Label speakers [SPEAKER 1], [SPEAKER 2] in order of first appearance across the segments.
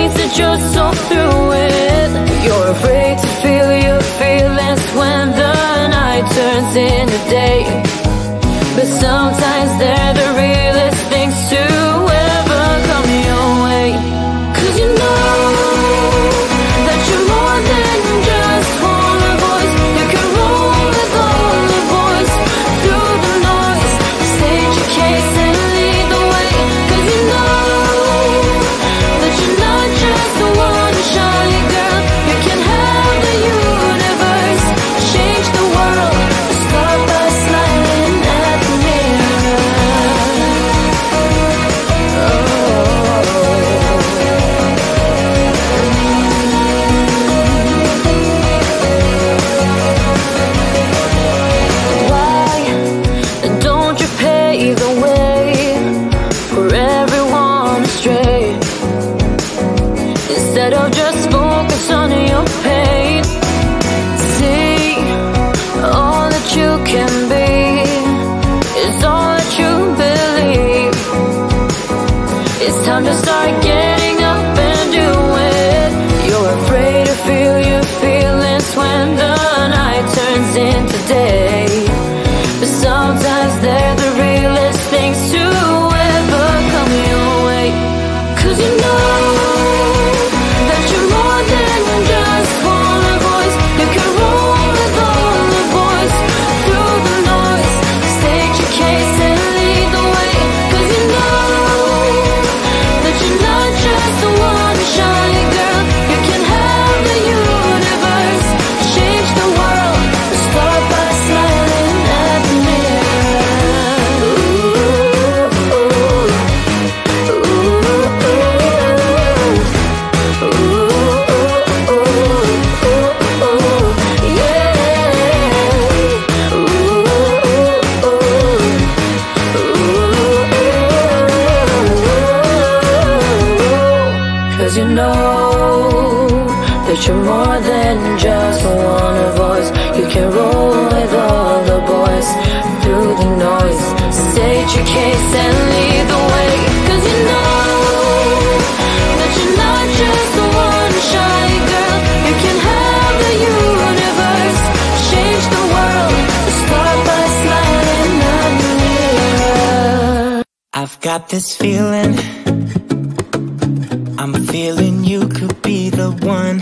[SPEAKER 1] face that you're so through with. You're afraid to feel your feelings when the night turns into day. But sometimes they're the realest things to ever come your way. 'Cause you know that you're more than just one voice. You can roll with all the boys through the noise. State your case and lead the way. 'Cause you know that you're not just the one shy girl. You can have the universe, change the world. Start by smiling at the mirror. Why don't you pave the way for everyone astray? Instead of just focus on your pain, see all that you can be is all that you believe. It's time to start getting up and do it. You're afraid to feel your feelings when the night turns into day. But sometimes they're the realest things to ever come your way. 'Cause you know that you're more than just one voice. You can roll with all the boys through the noise. State your case and lead the way. 'Cause you know that you're not just the one shy girl. You can have the universe, change the world. Start by smiling at the mirror. Ooh, ooh, ooh, ooh, ooh, yeah. Ooh, 'cause you know that you're more than just one voice. You can roll with all the boys through the noise. State your case and lead the way. 'Cause you know that you're not just the one shy girl. You can have the universe, change the world. Start by smiling at the mirror.
[SPEAKER 2] I've got this feeling, I'm feeling you could be the one.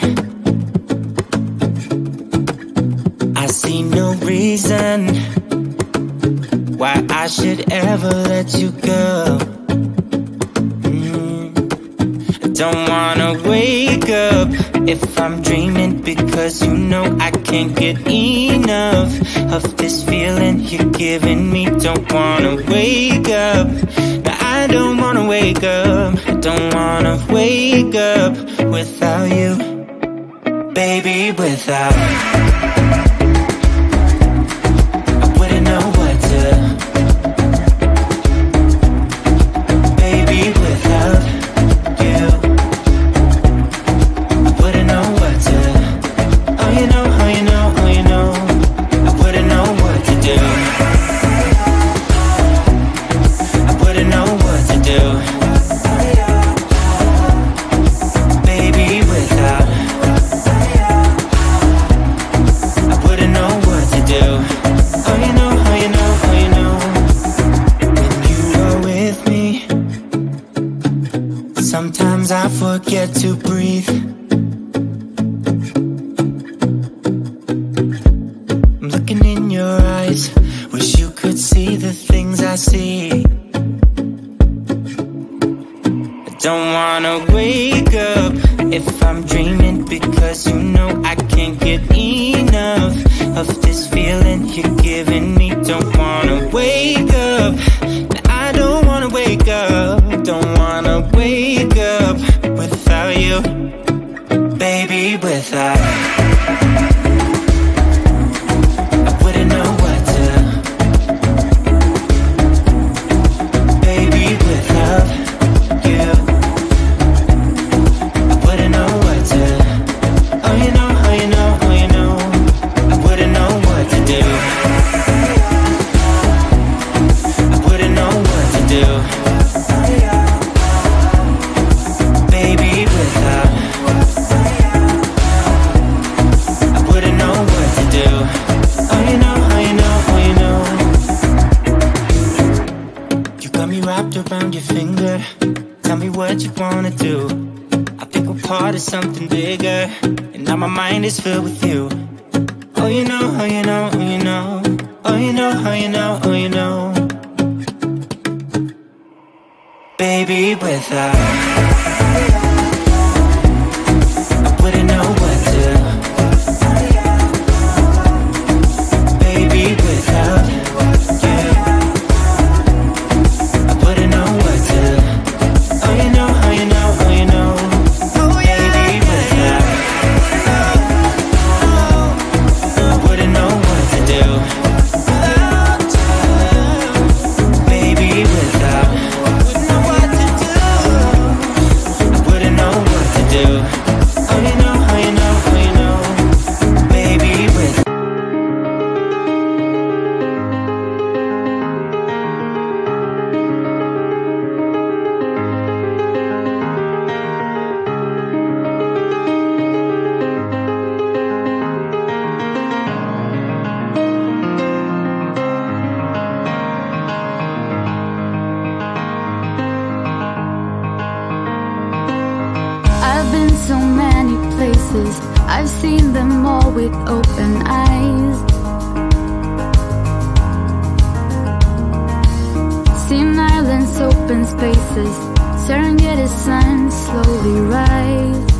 [SPEAKER 2] I see no reason why I should ever let you go. I don't wanna wake up if I'm dreaming, because you know I can't get enough of this feeling you're giving me. Don't wanna wake up. No, I don't wanna wake up. I don't wanna wake up without you, baby, without. I wouldn't know what to, baby, without you. I wouldn't know what to, oh you know, oh you know, oh you know. I wouldn't know what to do. I wouldn't know what to do, baby, without. I wouldn't know what to do. Oh you know, oh you know, oh you know. When you are with me, sometimes I forget to breathe. I'm looking in your eyes, wish you could see the things I see. I don't wanna wake up if I'm dreaming, because you know I can't get enough of this feeling you're giving me. Don't wanna wake up. I don't wanna wake up. Don't wanna wake up without you, baby, without. I wouldn't know what to, baby, without you. I wouldn't know what to, oh you know, oh you know, oh you know. I wouldn't know what to do. I wouldn't know what to do, baby, without. your finger. Tell me what you wanna do. I think we're part of something bigger, and now my mind is filled with you. Oh, you know, oh, you know, oh, you know. Oh, you know, oh, you know, oh, you know. Baby, without I wouldn't know what to. Baby, without you I wouldn't know what to. Oh, you know, oh, you know, oh, you know. Baby, without I wouldn't know what to do. Baby, without I wouldn't know what to do. Oh, you know, oh, you know, oh, you know. Baby, without
[SPEAKER 1] I've been so many places, I've seen them all with open eyes. Seen islands, open spaces, Serengeti sun slowly rise.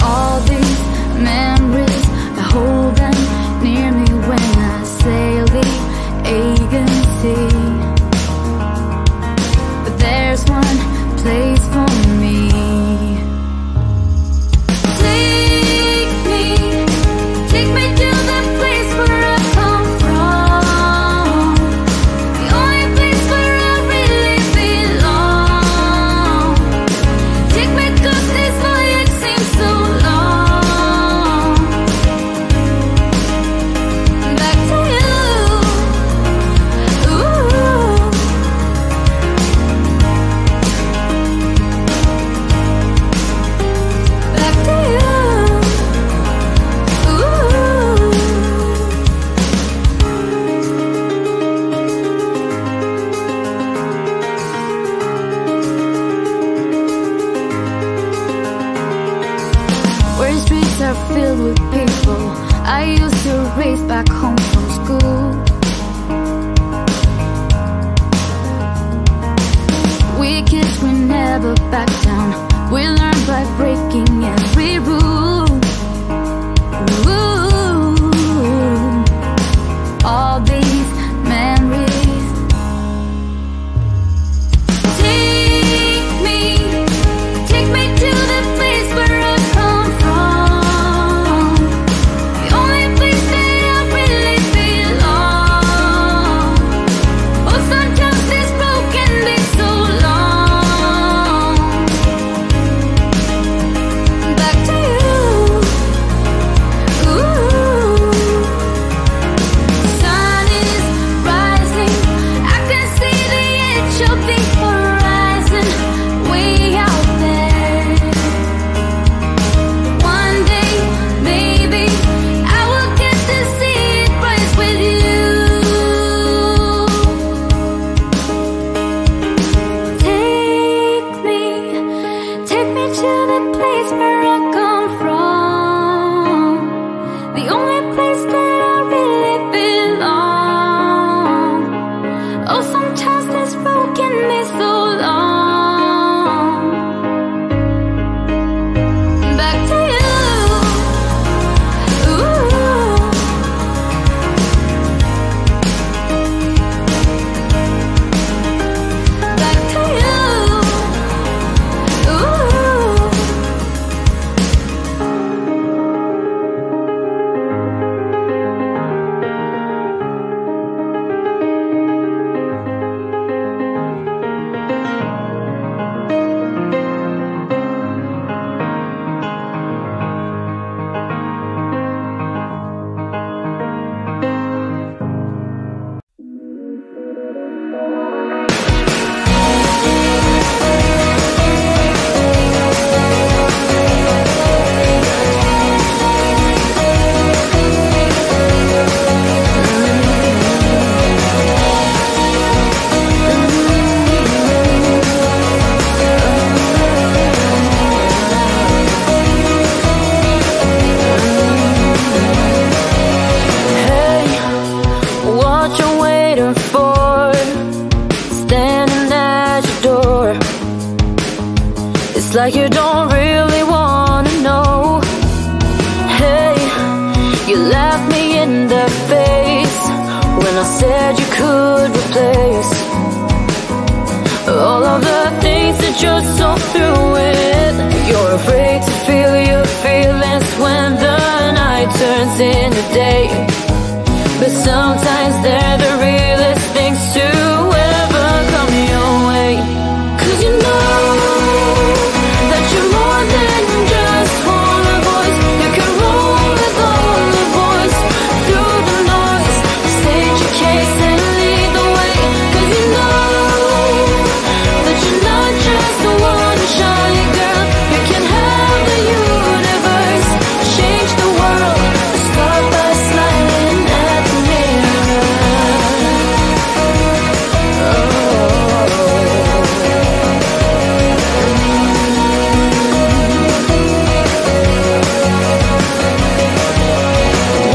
[SPEAKER 1] All these memories, I hold them near me when I sail the agency. There's one place for me. Take me to the place where I come from, the only place where I really belong. Take me 'cause this voyage seems so long. Back to you. Ooh. Back to you. Ooh. Where streets are filled with people I used to race back home from school. We kids, we never back down. We learn by breaking every rule. Ooh. All these memories. Take me to the place where I come from, the only place that I really belong. Oh, sometimes this road can be so long. Back to you. you're just so through it. You're afraid to feel your feelings when the night turns into day. But sometimes they're the realest things to ever come your way. 'Cause you know that you're more than just one voice. You can roll with all the boys through the noise. State your case and lead the way. 'Cause you know that you're not just the one shy girl. You can have the universe, change the world. Start by smiling at the mirror.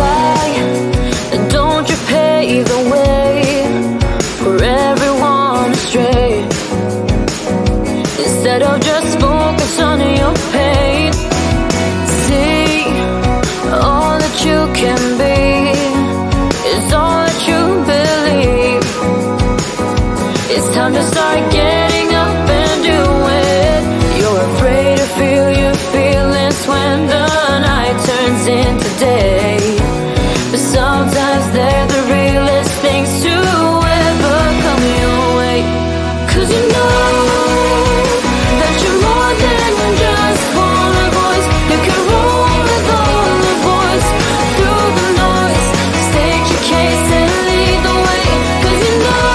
[SPEAKER 1] Why don't you pave the way for everyone astray? Instead of just focus on your pain, see all that you can be is all that you believe. It's time to start getting up and do it. You're afraid to feel your feelings when the night turns into day. But sometimes they're the realest things to ever come your way. 'Cause you know that you're more than just one voice. You can roll with all the boys through the noise. State your case and lead the way. 'Cause you know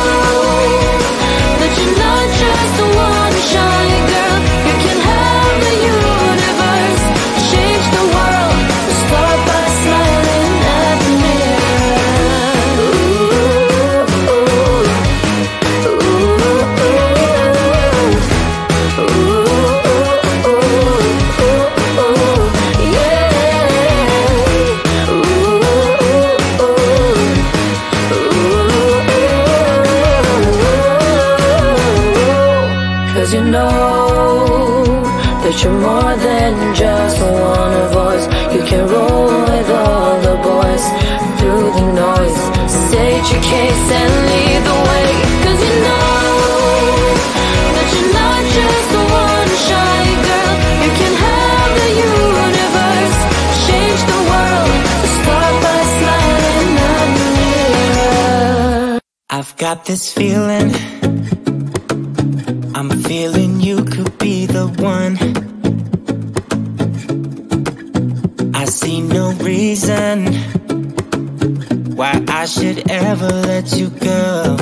[SPEAKER 1] that you're not just the one shy girl. You can have the universe, change the world. Start by smiling at the mirror. Ooh, ooh, ooh, ooh, yeah. Cause you know that you're more than just one voice. You can roll with all the boys through the noise. State your case and lead the way. 'Cause you know that you're not just the one shy girl. You can have the universe, change the world. Start by smiling at the mirror.
[SPEAKER 2] I've got this feeling, I'm feeling you could be the one. I see no reason why I should ever let you go.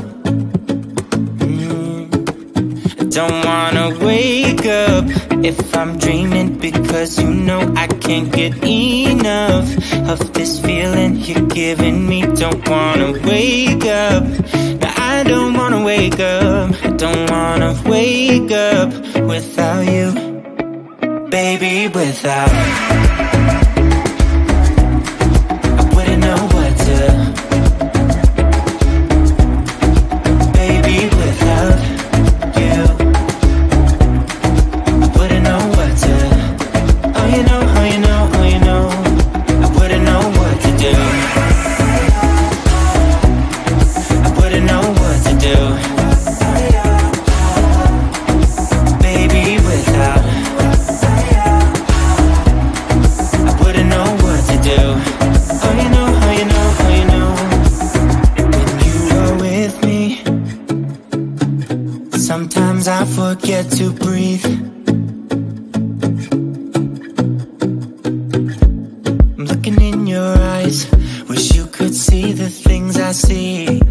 [SPEAKER 2] I don't wanna wake up if I'm dreaming, because you know I can't get enough of this feeling you're giving me. Don't wanna wake up, no, I don't wanna wake up. I don't wanna wake up without you, baby, without. I wouldn't know what to, baby, without you. I wouldn't know what to, oh you know, oh you know, oh you know. I wouldn't know what to do. I wouldn't know what to do, baby, without. I wouldn't know what to do. Oh you know, oh you know, oh you know. When you are with me, sometimes I forget to breathe. I'm looking in your eyes, wish you could see the things I see.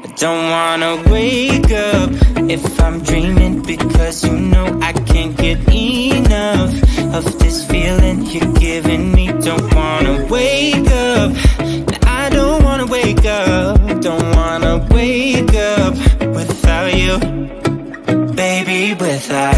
[SPEAKER 2] I don't wanna wake up if I'm dreaming, because you know I can't get enough of this feeling you're giving me. Don't wanna wake up, I don't wanna wake up. Don't wanna wake up without you, baby, without.